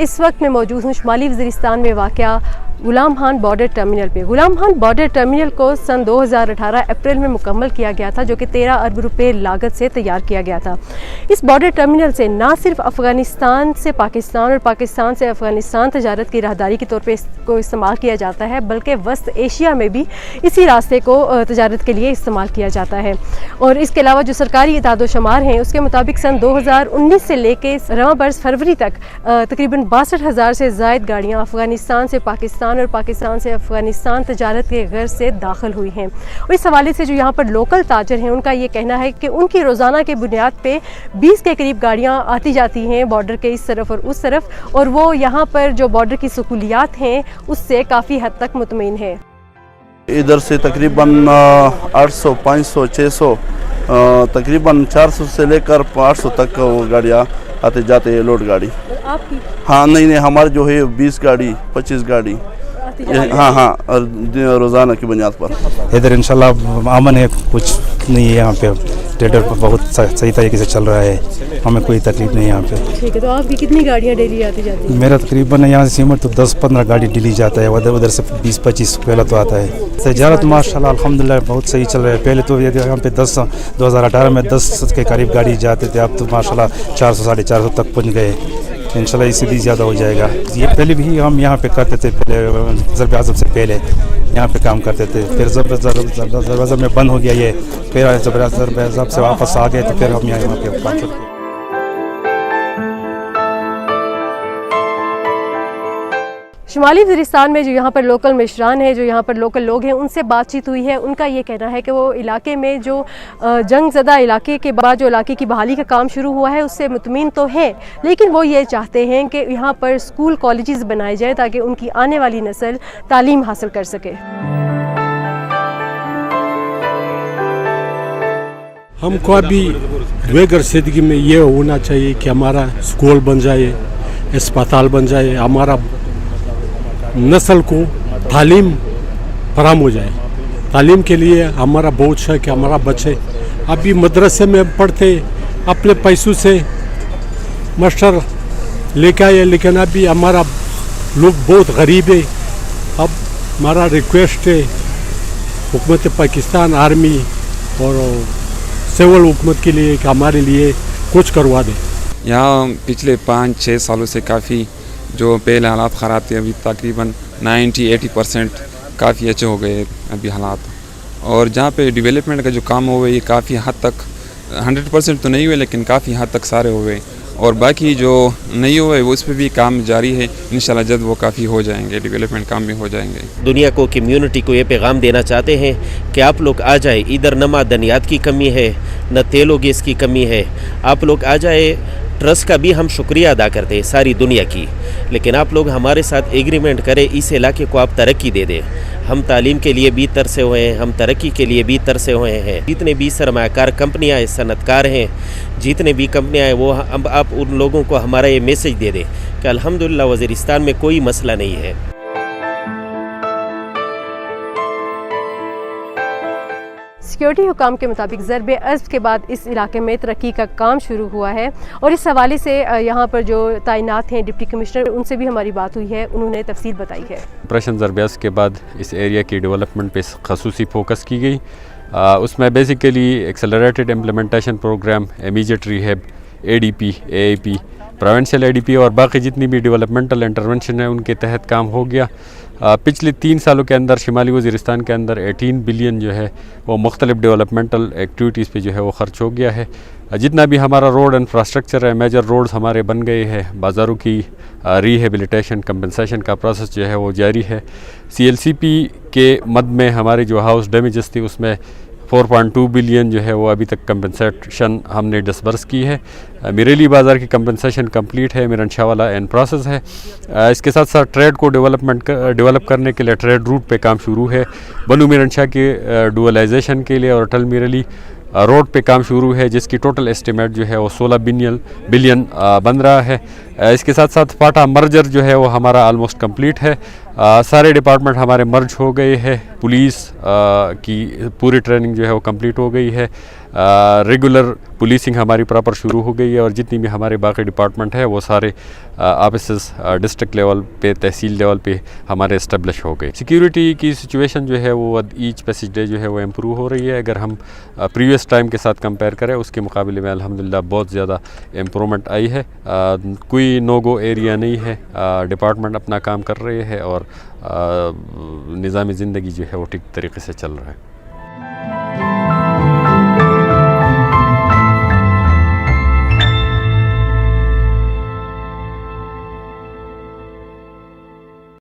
इस वक्त मैं मौजूद हूँ शुमाली वज़ीरिस्तान में वाक़या गुलाम खान बॉर्डर टर्मिनल पे। गुलाम खान बॉर्डर टर्मिनल को सन 2018 अप्रैल में मुकम्मल किया गया था, जो कि 13 अरब रुपए लागत से तैयार किया गया था। इस बॉर्डर टर्मिनल से ना सिर्फ अफ़गानिस्तान से पाकिस्तान और पाकिस्तान से अफ़गानिस्तान तजारत की राहदारी के तौर पे इसको इस्तेमाल किया जाता है, बल्कि वस्त एशिया में भी इसी रास्ते को तजारत के लिए इस्तेमाल किया जाता है। और इसके अलावा जो सरकारी इतादो शुमार हैं उसके मुताबिक सन 2019 से लेके रवां बरस फरवरी तक तकरीबन 62,000 से ज़ायद गाड़ियाँ अफ़गानिस्तान से पाकिस्तान और पाकिस्तान से अफ़गानिस्तान तजारत के गर्ज से दाखिल हुई हैं। और इस हवाले से जो यहाँ पर लोकल ताजर हैं उनका ये कहना है कि उनकी रोज़ाना के बुनियाद पे 20 के करीब गाड़ियाँ आती जाती हैं बॉर्डर के इस तरफ और उस तरफ, और वो यहाँ पर जो बॉर्डर की सहूलियात हैं उससे काफ़ी हद तक मुतमईन है। इधर से तकरीबन 800, 500, 600 तकरीबन 400 से लेकर 500 तक गाड़ियाँ आते जाते हैं लोड गाड़ी। आपकी? हाँ, नहीं, हमारे जो है 20 गाड़ी 25 गाड़ी, हाँ, रोज़ाना की बुनियाद पर। इधर इंशाल्लाह अमन है, कुछ नहीं है यहाँ पे, ट्रेडर बहुत सही तरीके से चल रहा है, हमें कोई तकलीफ नहीं है यहाँ पे। ठीक है, तो आपकी कितनी गाड़ियाँ डेली आती जाती हैं? मेरा तकरीबन यहाँ से सीमट तो 10-15 गाड़ी डेली जाता है, उधर से 20-25 पहले तो आता है। तजारत माशाल्लाह अल्हम्दुलिल्लाह बहुत सही चल रहा है। पहले तो यहाँ पे 2018 में 10 के करीब गाड़ी जाते थे, अब तो माशाल्लाह 400-450 तक पहुँच गए। इंशाल्लाह इससे भी ज़्यादा हो जाएगा। ये पहले भी हम यहाँ पे करते थे, पहले ज़रब आज़म से पहले यहाँ पे काम करते थे, फिर ज़रब आज़म में बंद हो गया ये, फिर ज़रब आज़म से वापस आ गए तो फिर हम यहाँ पे काम करते थे। शुमाली वज़ीरिस्तान में जो यहाँ पर लोकल मिशरान हैं, जो यहाँ पर लोकल लोग हैं, उनसे बातचीत हुई है। उनका ये कहना है कि वो इलाके में जो जंग ज़दा इलाके के बाद जो इलाके की बहाली का काम शुरू हुआ है उससे मुतमईन तो है, लेकिन वो ये चाहते हैं कि यहाँ पर स्कूल कॉलेजेस बनाए जाए ताकि उनकी आने वाली नस्ल तालीम हासिल कर सके। हमको अभी बेघर ज़िंदगी में ये होना चाहिए कि हमारा स्कूल बन जाए, अस्पताल बन जाए, हमारा नस्ल को तालीम फराहम हो जाए। तालीम के लिए हमारा बहुत शौक कि हमारा बच्चे अभी मदरसे में पढ़ते अपने पैसों से मास्टर लेके आए, लेकिन अभी हमारा लोग बहुत गरीब है। अब हमारा रिक्वेस्ट है हुकूमत पाकिस्तान, आर्मी और सिविल हुकूमत के लिए कि हमारे लिए कुछ करवा दे। यहाँ पिछले 5-6 सालों से काफ़ी जो पहले हालात ख़राब थे, अभी तकरीबन 90-80% काफ़ी अच्छे हो गए अभी हालात। और जहाँ पे डेवलपमेंट का जो काम हुए ये काफ़ी हद तक 100% तो नहीं हुए, लेकिन काफ़ी हद तक सारे हुए, और बाकी जो नहीं हुए वो उस पर भी काम जारी है। इंशाल्लाह जल्द वो काफ़ी हो जाएंगे, डेवलपमेंट काम भी हो जाएंगे। दुनिया को, कम्युनिटी को ये पैगाम देना चाहते हैं कि आप लोग आ जाए। इधर न मादनियात की कमी है, न तेल व गैस की कमी है। आप लोग आ जाए। ट्रस्ट का भी हम शुक्रिया अदा करते हैं सारी दुनिया की, लेकिन आप लोग हमारे साथ एग्रीमेंट करें, इस इलाके को आप तरक्की दे दें। हम तालीम के लिए भी तरसे हुए हैं, हम तरक्की के लिए भी तरसे हुए हैं। जितने भी सरमायाकार कंपनियां हैं, सनतकार हैं, जितने भी कंपनियां हैं, वो अब आप उन लोगों को हमारा ये मैसेज दे दें कि अल्हम्दुलिल्लाह वज़ीरिस्तान में कोई मसला नहीं है। सिक्योरिटी हुकाम के मुताबिक ज़रब अज़्ब के बाद इस इलाके में तरक्की का काम शुरू हुआ है, और इस हवाले से यहाँ पर जो तैनात हैं डिप्टी कमिश्नर, उनसे भी हमारी बात हुई है, उन्होंने तफसील बताई है। ऑपरेशन ज़रब अज़्ब के बाद इस एरिया की डेवलपमेंट पे ख़ुसूसी फोकस की गई। उसमें basically accelerated implementation programme, immediate rehab, ADP, AIP, provincial ADP और बाकी जितनी भी डेवलपमेंटल इंटरवेंशन है उनके तहत काम हो गया। पिछले 3 सालों के अंदर शुमाली वज़ीरिस्तान के अंदर 18 बिलियन जो है वो मुख्तलिफ डेवलपमेंटल एक्टिविटीज़ पे जो है वो ख़र्च हो गया है। जितना भी हमारा रोड इंफ्रास्ट्रक्चर है, मेजर रोड्स हमारे बन गए हैं, बाज़ारों की रिहेबिलिटेशन कंपनसेशन का प्रोसेस जो है वो जारी है। CLCP के मद में हमारे जो हाउस डैमेजेस थी उसमें 4.2 बिलियन जो है वो अभी तक कंपनसेशन हमने डिसबर्स की है। मिरेली बाज़ार की कंपनसेशन कंप्लीट है, मिरन शाह वाला इन प्रोसेस है। इसके साथ साथ ट्रेड को डेवलप करने के लिए ट्रेड रूट पे काम शुरू है। बनू मिरन शाह के डुअलाइजेशन के लिए और अटल मिरेली रोड पे काम शुरू है, जिसकी टोटल एस्टिमेट जो है वो 16 बिलियन बन रहा है। इसके साथ साथ फाटा मर्जर जो है वो हमारा आलमोस्ट कंप्लीट है। सारे डिपार्टमेंट हमारे मर्ज हो गए हैं। पुलिस की पूरी ट्रेनिंग जो है वो कंप्लीट हो गई है। रेगुलर पुलिसिंग हमारी प्रॉपर शुरू हो गई है और जितनी भी हमारे बाकी डिपार्टमेंट है वो सारे ऑफिसर्स डिस्ट्रिक्ट लेवल पे तहसील लेवल पे हमारे इस्टेब्लिश हो गए। सिक्योरिटी की सिचुएशन जो है वो ईच पैसेज डे जो है वो इम्प्रूव हो रही है। अगर हम प्रीवियस टाइम के साथ कंपेयर करें उसके मुकाबले में अल्हम्दुलिल्लाह बहुत ज़्यादा इम्प्रूवमेंट आई है। कोई नो गो एरिया नहीं है, डिपार्टमेंट अपना काम कर रहे हैं और निज़ाम ज़िंदगी जो है वो ठीक तरीके से चल रहा है।